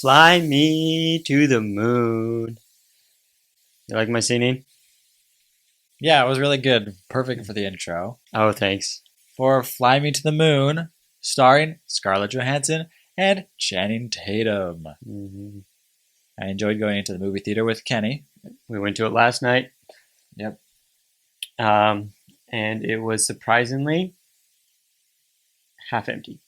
Fly me to the moon. You like my singing? Yeah, it was really good. Perfect for the intro. Oh, thanks. For Fly Me to the Moon, starring Scarlett Johansson and Channing Tatum. hmm I enjoyed going into the movie theater with Kenny. We went to it last night, Yep. um, and it was surprisingly half empty.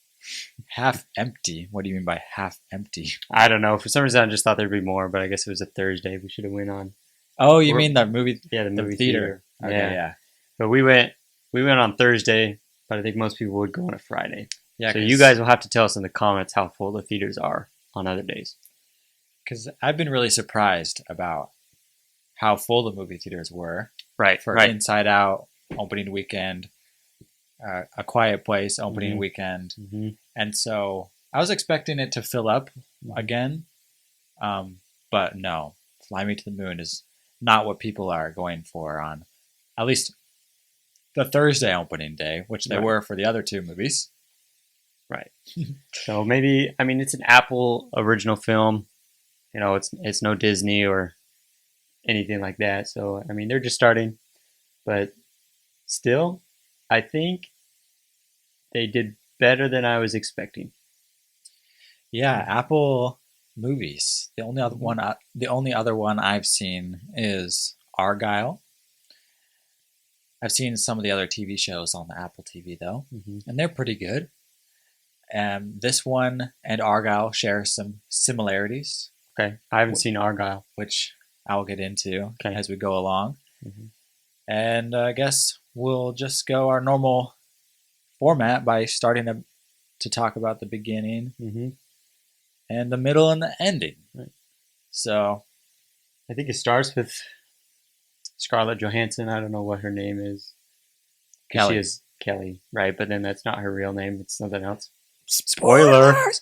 Half empty. What do you mean by half empty? I don't know. For some reason, I just thought there'd be more, but I guess it was a Thursday. We should have went on. Oh, you Or, mean the movie, yeah, the the movie theater. theater. Okay, Yeah, yeah. but we went. We went on Thursday, but I think most people would go on a Friday. Yeah, So you guys will have to tell us in the comments how full the theaters are on other days. because I've been really surprised about how full the movie theaters were Right. for Right. Inside Out opening weekend, A Quiet Place opening Mhm. weekend, hmm and so I was expecting it to fill up again, but no. Fly Me to the Moon is not what people are going for on at least the Thursday opening day, which they Right. were for the other two movies. Right. So maybe I mean it's an Apple original film. You know, it's no Disney or anything like that. So I mean they're just starting, but still, I think they did better than I was expecting. Yeah, Apple movies. Mhm. The only other one I've seen is Argyle. I've seen some of the other TV shows on the Apple TV though, Mhm. and they're pretty good. This one and Argyle share some similarities, Okay, I haven't seen Argyle. which I'll get into Okay. as we go along. Mhm. And I guess we'll just go our normal format by starting to talk about the beginning Mhm. and the middle and the ending. Right. So, I think it starts with Scarlett Johansson. I don't know what her name is because she Kelly. is Kelly, right? But then that's not her real name. It's something else. Spoiler. Spoilers!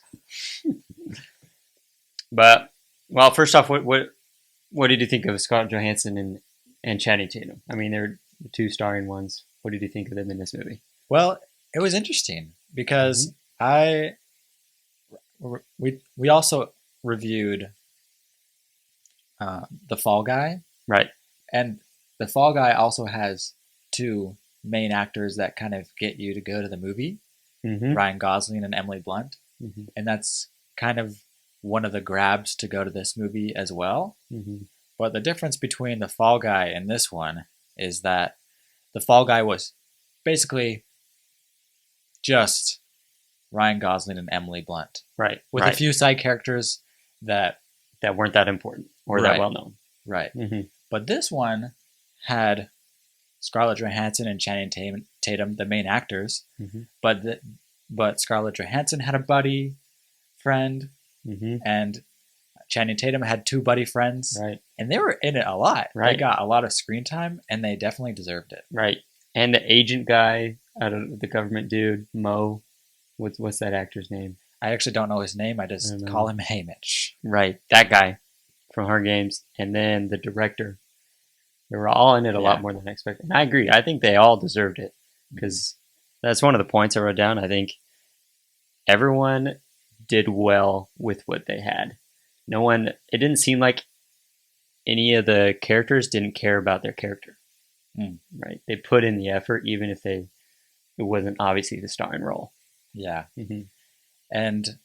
But well, first off, what did you think of Scarlett Johansson and Channing Tatum? I mean, they're the two starring ones. What did you think of them in this movie? Well, it was interesting hmm because I we also reviewed the Fall Guy, Right. and the Fall Guy also has two main actors that kind of get you to go to the movie, hmm Ryan Gosling and Emily Blunt, hmm and that's kind of one of the grabs to go to this movie as well. hmm But the difference between the Fall Guy and this one is that the Fall Guy was basically just Ryan Gosling and Emily Blunt, Right. with a Right. few side characters that That weren't that important or that right, well known. right. hmm But this one had Scarlett Johansson and Channing Tatum, the main actors, hmm but but Scarlett Johansson had a buddy friend, hmm and Channing Tatum had two buddy friends, Right. and they were in it a lot. They Right. got a lot of screen time, and they definitely deserved it. Right. And the agent guy, I don't know, the government dude, Mo. What's that actor's name? I actually don't know his name. I I don't just call know. him Hamish. Right. That guy from Her Games, and then the director. They were all in it a lot Yeah. more than I expected. And I agree. I think they all deserved it because that's one of the points I wrote down. I think everyone did well with what they had. No one, it didn't seem like any of the characters didn't care about their character. Mm. Right? They put in the effort, even if it wasn't obviously the starring role. Yeah. hmm And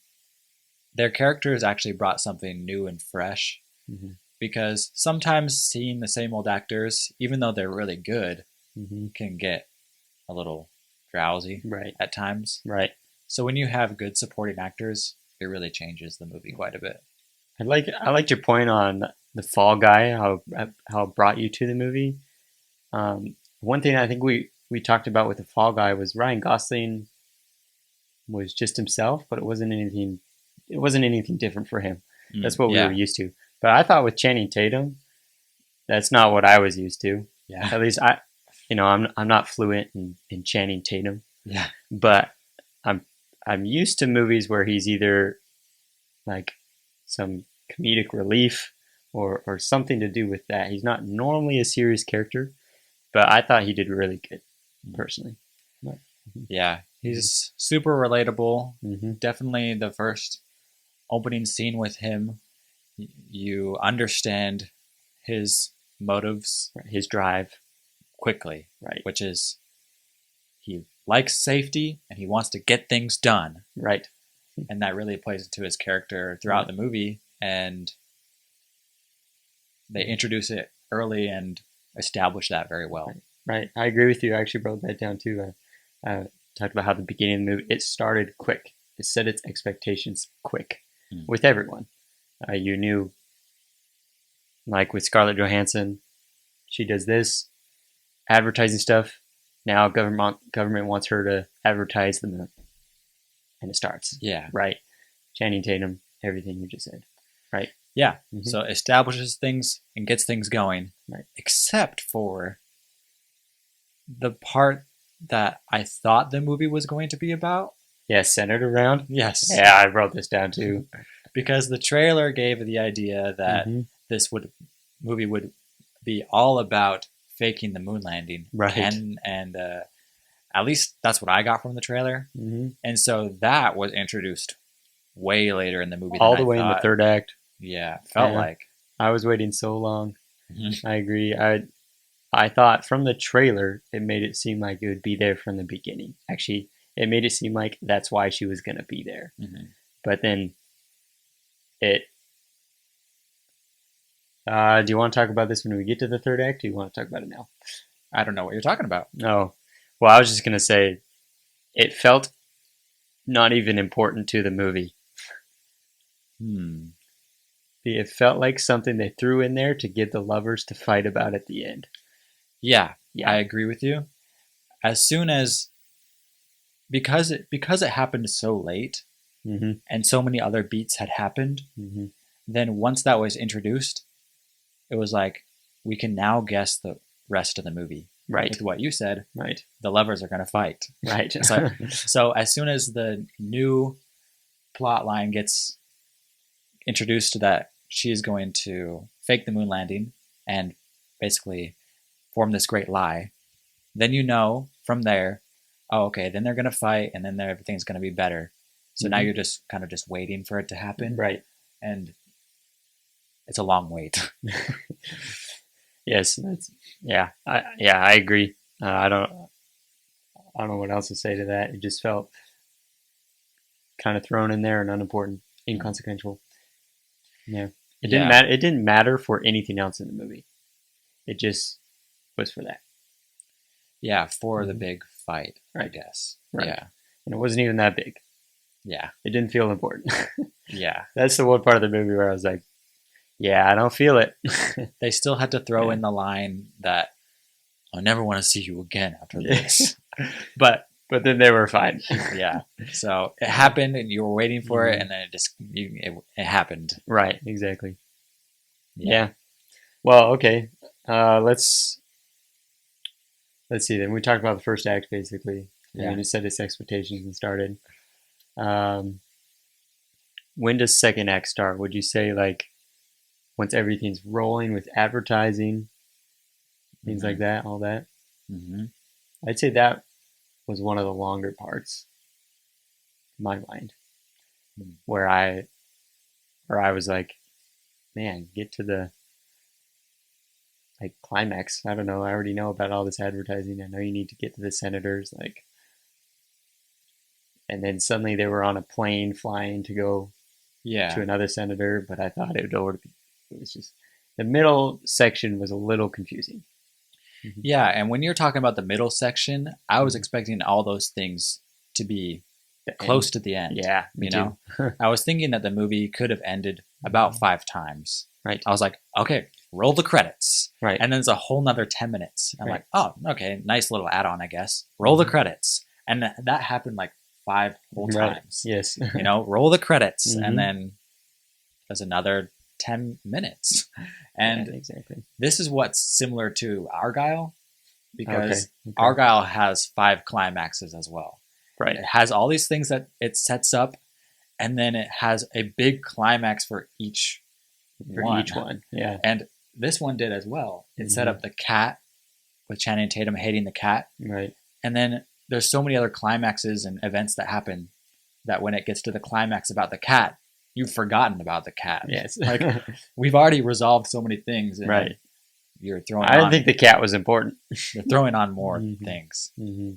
their characters actually brought something new and fresh hmm because sometimes seeing the same old actors, even though they're really good, hmm can get a little drowsy Right. at times. Right. So when you have good supporting actors, it really changes the movie quite a bit. I liked your point on the Fall Guy, how it brought you to the movie. One thing I think we talked about with the Fall Guy was Ryan Gosling was just himself, but it wasn't anything. It wasn't anything different for him. That's what we were Yeah. used to. But I thought with Channing Tatum, that's not what I was used to. Yeah. At least I'm not fluent in Channing Tatum, Yeah. but I'm I'm used to movies where he's either like some comedic relief or something to do with that. He's not normally a serious character, but I thought he did really good personally. Yeah. He's super relatable. Mm-hmm. Definitely the first opening scene with him, you understand his motives His drive, quickly, right, which is he likes safety and he wants to get things done. right, And that really plays into his character throughout the movie. And they introduce it early and establish that very well. right. I agree with you. I actually wrote that down too. Talked about how the beginning of the movie, it started quick. It set its expectations quick with everyone. You knew, like with Scarlett Johansson, she does this advertising stuff. Now government wants her to advertise the moon, and it starts. Yeah. Right. Channing Tatum, everything you just said. Right. Yeah. Mhm. So it establishes things and gets things going. Right. Except for the part that I thought the movie was going to be about. Yes, centered around. Yes. Yeah, I wrote this down too. Because the trailer gave the idea that Mhm. this movie would be all about faking the moon landing. Right. And at least that's what I got from the trailer. Mhm. And so that was introduced way later in the movie. All than the I way in the thought. third act. Yeah, felt Yeah. like. I was waiting so long. Mhm. I agree. I thought from the trailer it made it seem like it would be there from the beginning. Actually, it made it seem like that's why she was gonna be there. Mhm. But then it. Do you want to talk about this when we get to the third act? Or do you want to talk about it now? I don't know what you're talking about. No. Well, I was just gonna say, it felt not even important to the movie. It felt like something they threw in there to get the lovers to fight about at the end. Yeah, Yeah. I agree with you. As soon as because it happened so late Mm-hmm. and so many other beats had happened, Mm-hmm. then once that was introduced, it was like we can now guess the rest of the movie. Right. With what you said, Right. the lovers are going to fight. Right. So as soon as the new plot line gets introduced that she is going to fake the moon landing and basically form this great lie, then you know from there, oh, okay, then they're going to fight and then everything's going to be better. So now Mhm. you're just kind of just waiting for it to happen. Right. And it's a long wait. Yes. I agree. I don't know what else to say to that. It just felt kind of thrown in there and unimportant, inconsequential. Yeah. It didn't Yeah. matter. It didn't matter for anything else in the movie. It just was for that. Yeah, for the Mhm. big fight, I Right. guess. Right. Yeah. And it wasn't even that big. Yeah. It didn't feel important. Yeah. That's the one part of the movie where I was like, yeah, I don't feel it. They still had to throw Yeah. in the line that I never want to see you again after Yeah. this. But But then they were fine. yeah, so it happened and you were waiting for it Mhm. and then it happened. Right, exactly. Yeah. Well, okay. Let's see then. We talked about the first act basically. I Yeah. mean, it set its expectations and started. When does second act start? Would you say like once everything's rolling with advertising, things like that, all that? Mm-hmm. I'd say that was one of the longer parts in my mind, where I was like, man, get to the like climax. I don't know. I already know about all this advertising. I know you need to get to the senators, like, and then suddenly they were on a plane flying to go Yeah. to another senator. But I thought it was just the middle section was a little confusing. Yeah, and when you're talking about the middle section, I was Mhm. expecting all those things to be The close end. to the end. Yeah, me You know? too. I was thinking that the movie could have ended about 5 times. Right. I was like, okay, roll the credits. Right. And then it's a whole nother 10 minutes. I'm Right. like, oh, okay, nice little add-on, I guess. Roll the credits. And that happened like 5 whole Right. times. Yes. You know, roll the credits. Mhm. And then there's another 10 minutes. And Yeah, exactly. this is what's similar to Argyle, because Okay. Argyle has 5 climaxes as well. Right. It has all these things that it sets up, and then it has a big climax for each For one. each one. Yeah. And this one did as well. It set Mhm. up the cat with Channing Tatum hating the cat. Right. And then there's so many other climaxes and events that happen that when it gets to the climax about the cat, you've forgotten about the cat. Yes. Like we've already resolved so many things, and Right. you're throwing. I didn't on, think the cat was important. you're throwing on more Mhm. things. Hmm.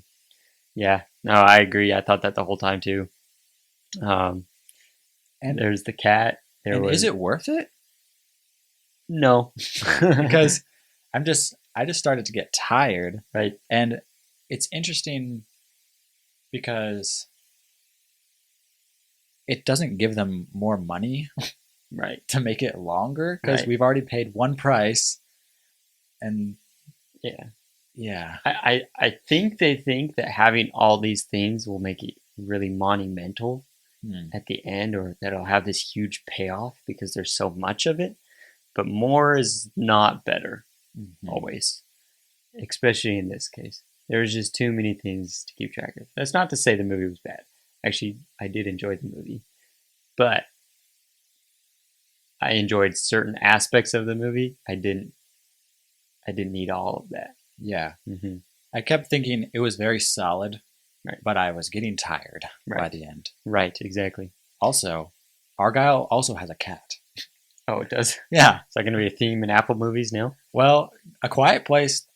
Yeah. No, I agree. I thought that the whole time too. Um, And there's the cat. There and was is it worth it? no. Because I just started to get tired, Right. and it's interesting because it doesn't give them more money Right. to make it longer because Right. we've already paid one price, and Yeah. yeah, I think they think that having all these things will make it really monumental hmm, at the end, or that it'll have this huge payoff because there's so much of it. But more is not better mhm. always, especially in this case. There's just too many things to keep track of. That's not to say the movie was bad. Actually, I did enjoy the movie, but I enjoyed certain aspects of the movie. I didn't. I didn't need all of that. Yeah. Hmm. I kept thinking it was very solid, Right. but I was getting tired by Right. the end. Right. Exactly. Also, Argyle also has a cat. Oh, it does. Yeah. Is that going to be a theme in Apple movies now? Well, A Quiet Place,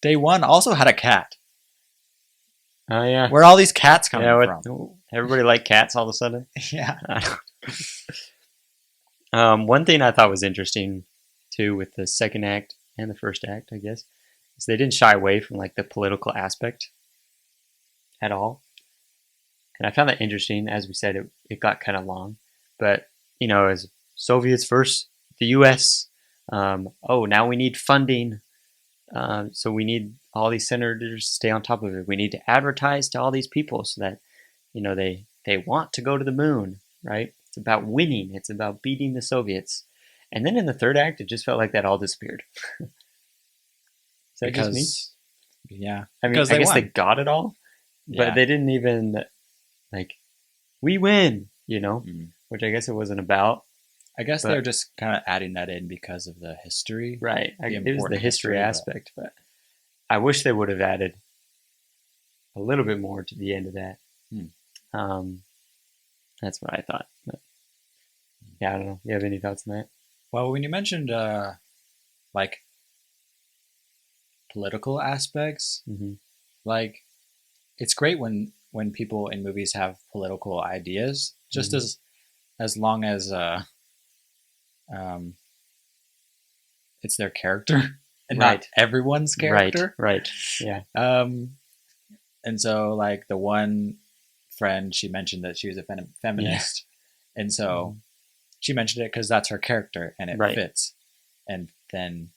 day one also had a cat. Oh yeah. Where are all these cats coming Yeah. from? Everybody like cats all of a sudden. Yeah. One thing I thought was interesting too with the second act and the first act, I guess, is they didn't shy away from like the political aspect at all. And I found that interesting. As we said, it got kind of long, but as Soviets first, the U.S. Oh, now we need funding, so we need all these senators to stay on top of it. We need to advertise to all these people so that they want to go to the moon, right? It's about winning. It's about beating the Soviets. And then in the third act, it just felt like that all disappeared. Is that just me? Yeah. I mean, Because I they guess they won. got it all, but Yeah. they didn't even like we win, Mm. which I guess it wasn't about. I guess But- they're just kind of adding that in because of the history. Right. The It was the important history history, but- aspect, but I wish they would have added a little bit more to the end of that. Hmm. That's what I thought. But, yeah, I don't know. You have any thoughts on that? Well, when you mentioned like political aspects, Mm-hmm. like it's great when people in movies have political ideas, just Mhm. as long as um, it's their character and not Right. everyone's character. Right. Yeah. And so like the one friend, she mentioned that she was a feminist, and so she mentioned it because that's her character and it Right. fits. And then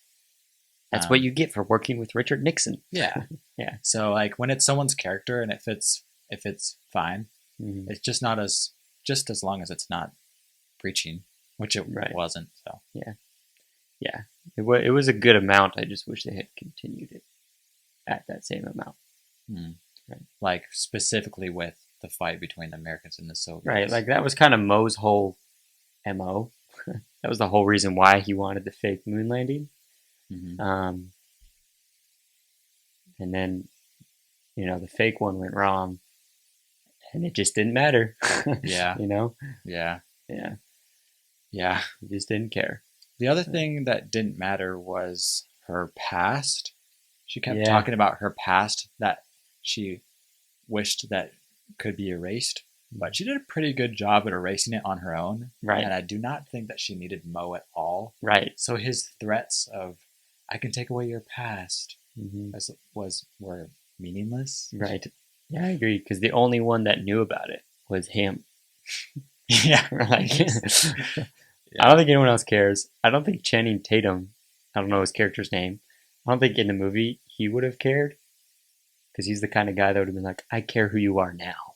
That's what you get for working with Richard Nixon. yeah. Yeah. So like when it's someone's character and it fits fine. Mm-hmm. It's just not just as long as it's not preaching, which it Right. wasn't. So Yeah. It was a good amount. I just wish they had continued it at that same amount. Right. like specifically with the fight between the Americans and the Soviets. Right. Like that was kind of Moe's whole MO. That was the whole reason why he wanted the fake moon landing. Mhm. And then, the fake one went wrong, and it just didn't matter. Yeah. Yeah, Yeah. he just didn't care. The other thing that didn't matter was her past. She kept Yeah. talking about her past that she wished that could be erased, but she did a pretty good job at erasing it on her own. Right. And I do not think that she needed Moe at all. Right. So his threats of "I can take away your past" Hmm. were meaningless. Right. Yeah, I agree. Because the only one that knew about it was him. Yeah. Like, I don't think anyone else cares. I don't think Channing Tatum, I don't know his character's name. I don't think in the movie he would have cared. Because he's the kind of guy that would have been like, I care who you are now.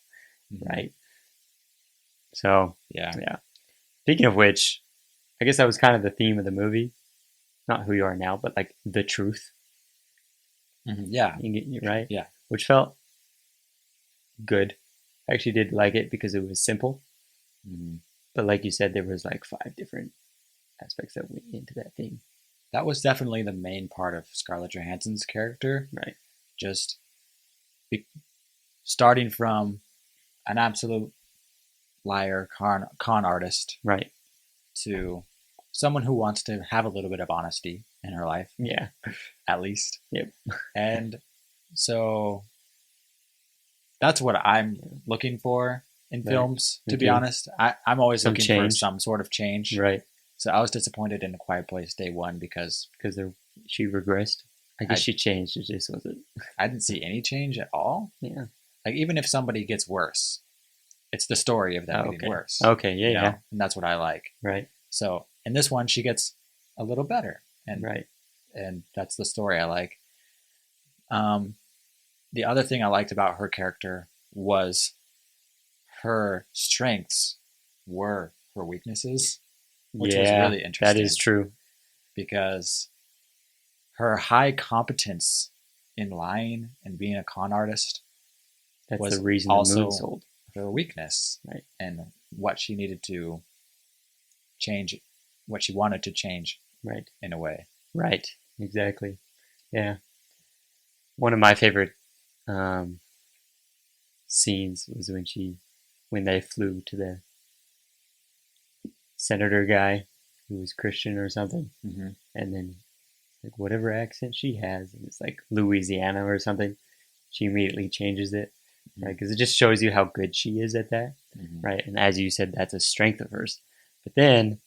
Mhm. Right. So, Yeah. yeah. Speaking of which, I guess that was kind of the theme of the movie. Not who you are now, but like the truth. Mhm. Yeah. Right? Yeah. Which felt good. I actually did like it because it was simple. Mhm. But like you said, there was like 5 different aspects that went into that theme. That was definitely the main part of Scarlett Johansson's character. Right. Just starting from an absolute liar, con artist Right. to someone who wants to have a little bit of honesty in her life, Yeah. at least. Yep. And so that's what I'm looking for in Right. films, to Me be too. honest. I'm always Some looking for change. some sort of change. Right. So I was disappointed in A Quiet Place Day One because Because she regressed. I guess I- she changed. It just wasn't. I didn't see any change at all. Yeah. Like, even if somebody gets worse, it's the story of them Oh, getting okay. worse. Okay. Yeah. you know? Yeah. And that's what I like. Right. So in this one, she gets a little better, and Right. and that's the story I like. Um, the other thing I liked about her character was her strengths were her weaknesses, which was Yeah. really That interesting is true. because her high competence in lying and being a con artist That's was the reason the also moon sold. her weakness, Right. and what she needed to change, what she wanted to change Right. in a way. Right. Exactly. Yeah. One of my favorite um, scenes was when they flew to the senator guy who was Christian or something, Mm-hmm. and then like whatever accent she has, and it's like Louisiana or something. She immediately changes it, right? Because it just shows you how good she is at that, Mm-hmm. right? And as you said, that's a strength of hers. But then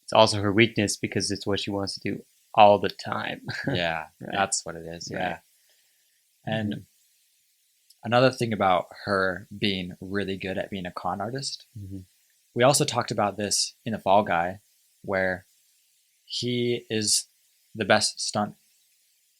it's also her weakness because it's what she wants to do all the time. Yeah, Right. that's what it is. Yeah. Right. And another thing about her being really good at being a con artist, Mm-hmm. we also talked about this in The Fall Guy, where he is the best stunt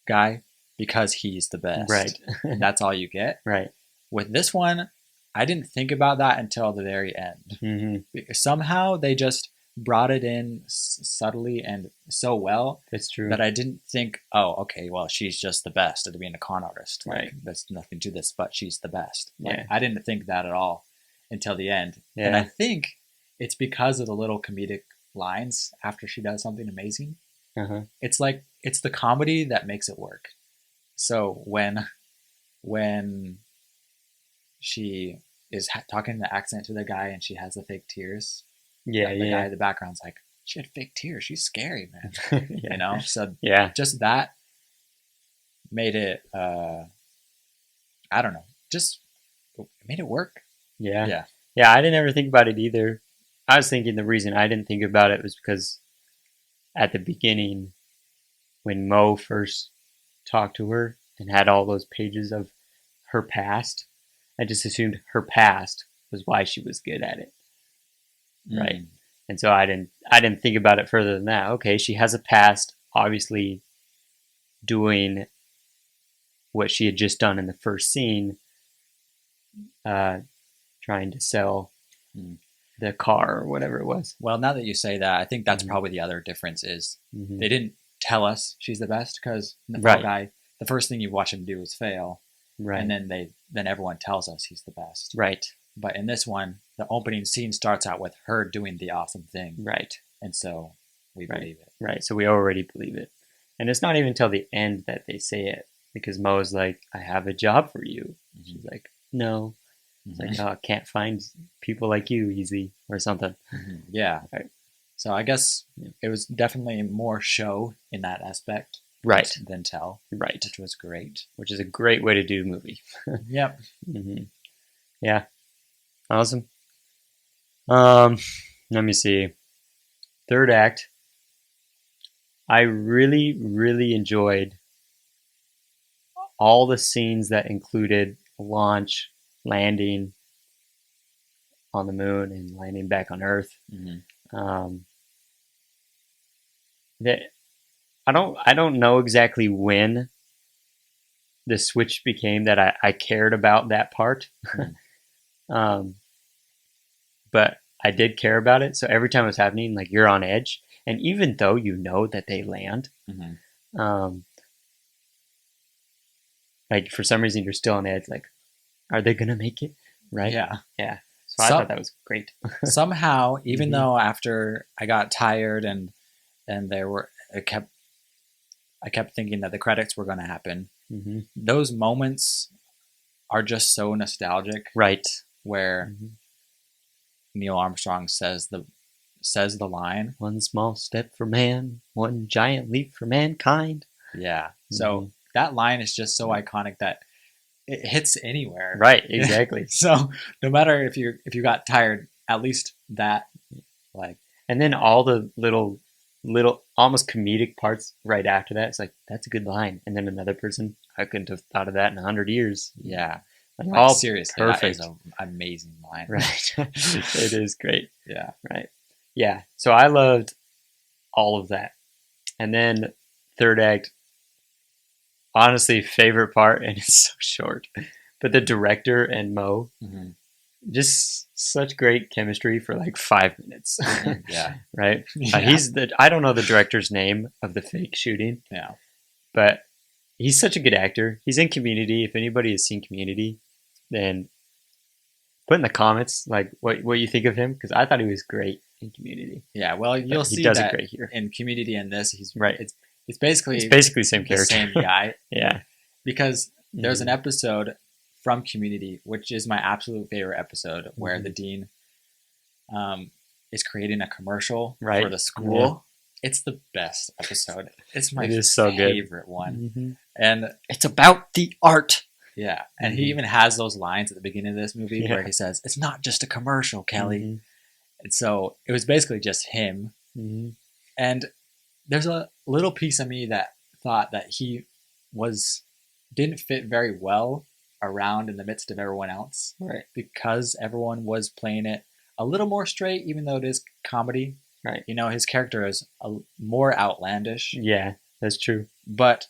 guy because he's the best. Right. And that's all you get. Right. With this one, I didn't think about that until the very end. Mm-hmm. Because somehow they just brought it in subtly and so well That's true. that I didn't think, oh, okay, well, she's just the best at being a con artist. Like, Right. there's nothing to this, but she's the best. Like, Yeah. I didn't think that at all until the end. Yeah. And I think it's because of the little comedic lines after she does something amazing. Uh-huh. It's like, it's the comedy that makes it work. So when she is talking the accent to the guy and she has the fake tears, Yeah. the guy Yeah. in the background's like, she had fake tears. She's scary, man. Yeah. You know? So Yeah. just that made it, I don't know, just it made it work. Yeah. Yeah. Yeah. I didn't ever think about it either. I was thinking the reason I didn't think about it was because at the beginning, when Mo first talked to her and had all those pages of her past, I just assumed her past was why she was good at it. Right. Mm. And so I didn't think about it further than that. Okay, she has a past, obviously doing what she had just done in the first scene, trying to sell Mm. the car or whatever it was. Well, now that you say that, I think that's Mhm. probably the other difference is Mm-hmm. they didn't tell us she's the best because in the Right. Fall Guy, the first thing you watch him do is fail, Right. and then everyone tells us he's the best. Right. But in this one, the opening scene starts out with her doing the awesome thing, Right. and so we Right. believe it. Right. So we already believe it. And it's not even until the end that they say it because Mo's like, I have a job for you. Mhm. She's like, no. It's Mhm. like, oh, I can't find people like you easy or something. Mhm. Yeah. Right. So I guess Yeah. it was definitely more show in that aspect, Right. than tell, Right. which was great. Which is a great way to do a movie. Yep. Mm-hmm. Yeah. Awesome. Let me see. Third act. I really, really enjoyed all the scenes that included launch, landing on the moon, and landing back on Earth. Mm-hmm. That I don't know exactly when the switch became that I cared about that part. But I did care about it. So every time it was happening, like you're on edge. And even though you know that they land, Mm-hmm. like for some reason you're still on edge. Like, are they gonna make it? Right? Yeah. Yeah. So I thought that was great. Somehow, even Mhm. though after I got tired and there were I kept thinking that the credits were going to happen. Mm-hmm. Those moments are just so nostalgic. Right. Where Mm-hmm. Neil Armstrong says the line. One small step for man, one giant leap for mankind. Yeah. So that line is just so iconic that it hits anywhere. Right, exactly. So no matter if you got tired, at least that, like, and then all the little almost comedic parts right after that. It's like, that's a good line. And then another person, I couldn't have thought of that in 100 years. yeah, Like, like, all seriously, perfect. that is an amazing line. Right. It is great. Yeah. Right. Yeah. So I loved all of that. And then third act, honestly, favorite part, and it's so short, but the director and Mo, Hmm. just such great chemistry for like 5 minutes. Yeah. Right. Yeah. I don't know the director's name of the fake shooting, Yeah. but he's such a good actor. He's in Community. If anybody has seen Community, then put in the comments like what you think of him, because I thought he was great in Community. Yeah. Well, you'll But he see does that it great here. in Community and this, he's Right. It's basically It's basically the same the character. same guy. Yeah. Because there's an Mhm. episode from Community, which is my absolute favorite episode, where Mhm. the dean is creating a commercial Right. for the school. It's the best episode. It's my It is so good. favorite one. Mhm. And It's about the art. yeah, and Mhm. he even has those lines at the beginning of this movie Yeah. where he says, "It's not just a commercial, Kelly." Mhm. And so it was basically just him. Mhm. And there's a little piece of me that thought that he didn't fit very well around in the midst of everyone else, Right. because everyone was playing it a little more straight, even though it is comedy. Right. You know, his character is more outlandish, Yeah, that's true. but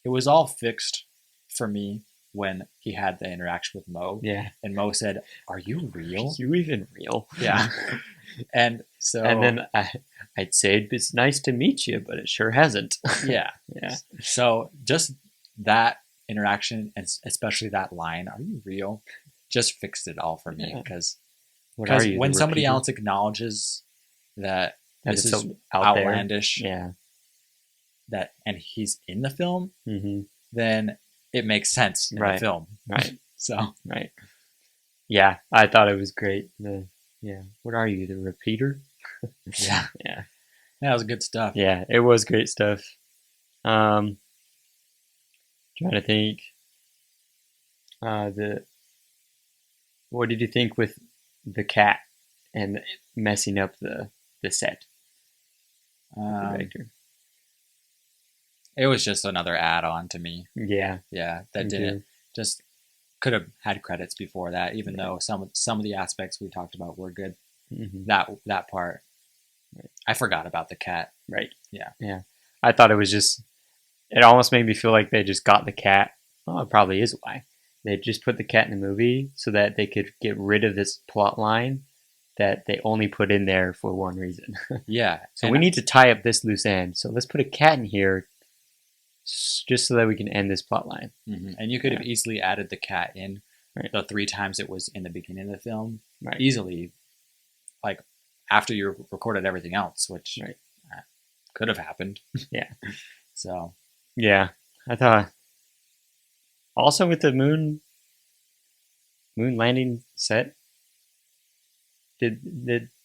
it was all fixed for me when he had the interaction with Mo, Yeah. and Mo said, "Are you real?" You even real? Yeah. And so, And then I'd say it's nice to meet you, but it sure hasn't. yeah. Yeah. So just that interaction, and especially that line, "Are you real?" just fixed it all for me, Yeah. because What are you? when the somebody repeater? else acknowledges that That this it's is so out there. outlandish, Yeah. that and he's in the film, Mm-hmm. then it makes sense in the Right. film. Right. So Right. Yeah, I thought it was great. What are you? The repeater? yeah, Yeah. that was good stuff. Yeah, it was great stuff. Trying to think. What did you think with the cat and messing up the set? The director. It was just another add-on to me. Yeah. Yeah, that Me didn't too. just could have had credits before that, even though some of the aspects we talked about were good. Mm-hmm. That part, I forgot about the cat. Right. Yeah. Yeah. I thought it was just. It almost made me feel like they just got the cat. Oh, it probably is why they just put the cat in the movie so that they could get rid of this plot line that they only put in there for one reason. Yeah. So and we need to tie up this loose end. So let's put a cat in here just so that we can end this plot line. And you could have Yeah. easily added the cat in Right. the 3 times it was in the beginning of the film, Right. easily, like after you recorded everything else, which Right. could have happened. Yeah. So Yeah. I thought also with the moon landing set, did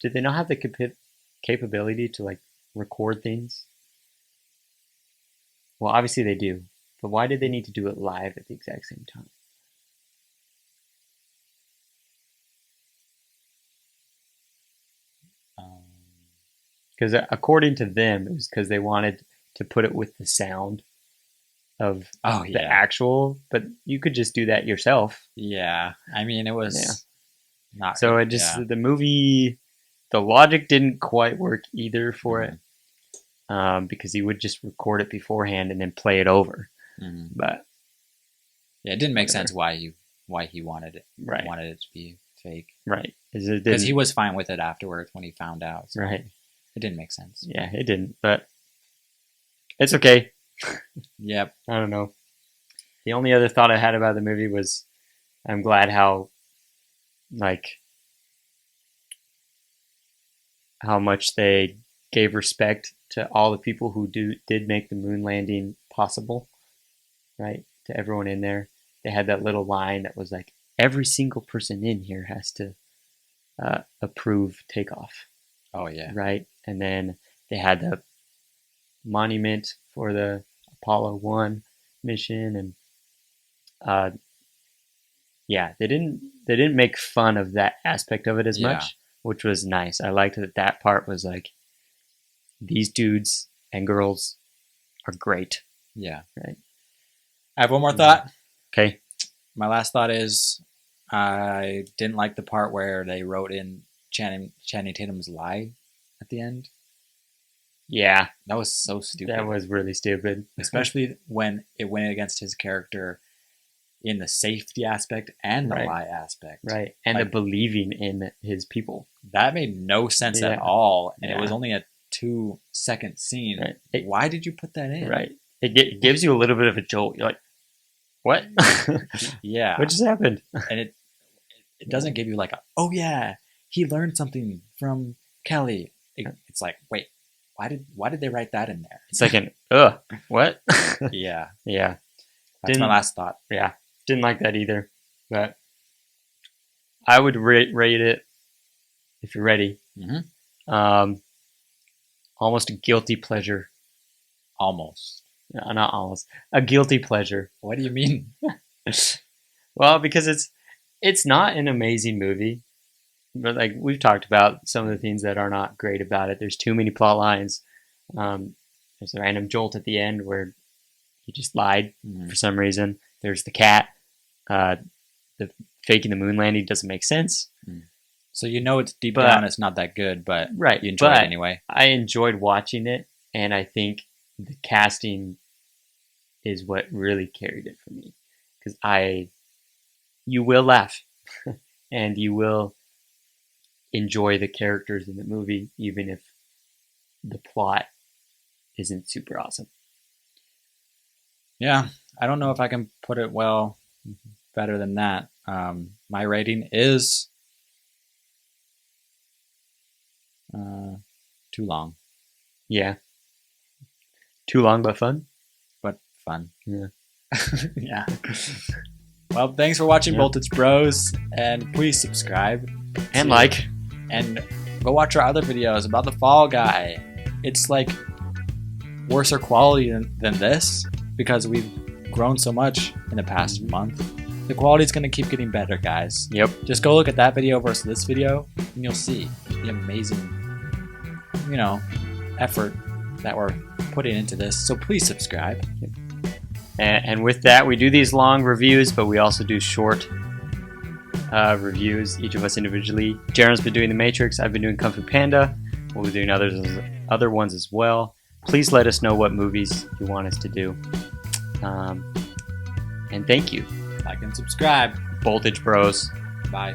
they not have the capability to like record things? Well, obviously they do, but why did they need to do it live at the exact same time? Because according to them, it was because they wanted to put it with the sound of oh the yeah, actual, but you could just do that yourself. yeah. I mean, it was not So it just the movie, the logic didn't quite work either for it, because he would just record it beforehand and then play it over. But yeah, it didn't make whatever. sense why he wanted it Right. wanted it to be fake, Right. because he was fine with it afterwards when he found out. So Right. it didn't make sense. Yeah, it didn't, but it's okay. Yep. I don't know. The only other thought I had about the movie was I'm glad how much they gave respect to all the people who did make the moon landing possible, right? To everyone in there. They had that little line that was like, every single person in here has to approve takeoff, Oh yeah. right? And then they had the monument for the Apollo 1 mission, and uh, yeah, they didn't make fun of that aspect of it as Yeah. much, which was nice. I liked that part was like, these dudes and girls are great. Yeah. Right. I have one more thought. Okay. My last thought is I didn't like the part where they wrote in Channing Tatum's lie at the end. Yeah, That was so stupid. that was really stupid. Especially when it went against his character in the safety aspect and the Right. lie aspect. Right. And Like- the believing in his people. That made no sense Yeah. at all, and it was Yeah. only a 2-second scene. Right. It, Why did you put that in? right. It gives you a little bit of a jolt. You're like, what? Yeah. What just happened? And it doesn't give you like a, oh yeah, he learned something from Kelly. It's like, wait, why did they write that in there? It's like what? Yeah. Yeah. That's my last thought. Yeah. Didn't like that either. But I would rate it, if you're ready, Mhm. Almost a guilty pleasure. Almost. No, not almost. A guilty pleasure. What do you mean? Well, because it's not an amazing movie, but like we've talked about some of the things that are not great about it. There's too many plot lines. There's a random jolt at the end where he just lied Mhm. for some reason. There's the cat. The faking the moon landing doesn't make sense. So you know it's deep But- down it's not that good, but Right. you enjoy but it anyway. I enjoyed watching it, and I think the casting is what really carried it for me, because you will laugh and you will enjoy the characters in the movie, even if the plot isn't super awesome. Yeah. I don't know if I can put it well better than that. My rating is too long, Yeah. Too long but fun. but fun. Yeah. Yeah. Well, thanks for watching Yeah. Voltage Bros, and please subscribe And to- like, and go watch our other videos about the Fall Guy. It's like worse quality than this because we've grown so much in the past month. The quality's gonna keep getting better, guys. yep. Just go look at that video versus this video, and you'll see the amazing, effort that we're putting into this. So please subscribe. And with that, we do these long reviews, but we also do short reviews, each of us individually. Jaron's been doing The Matrix. I've been doing Kung Fu Panda. We'll be doing other ones as well. Please let us know what movies you want us to do. And thank you, Like and subscribe. Voltage Bros. Bye.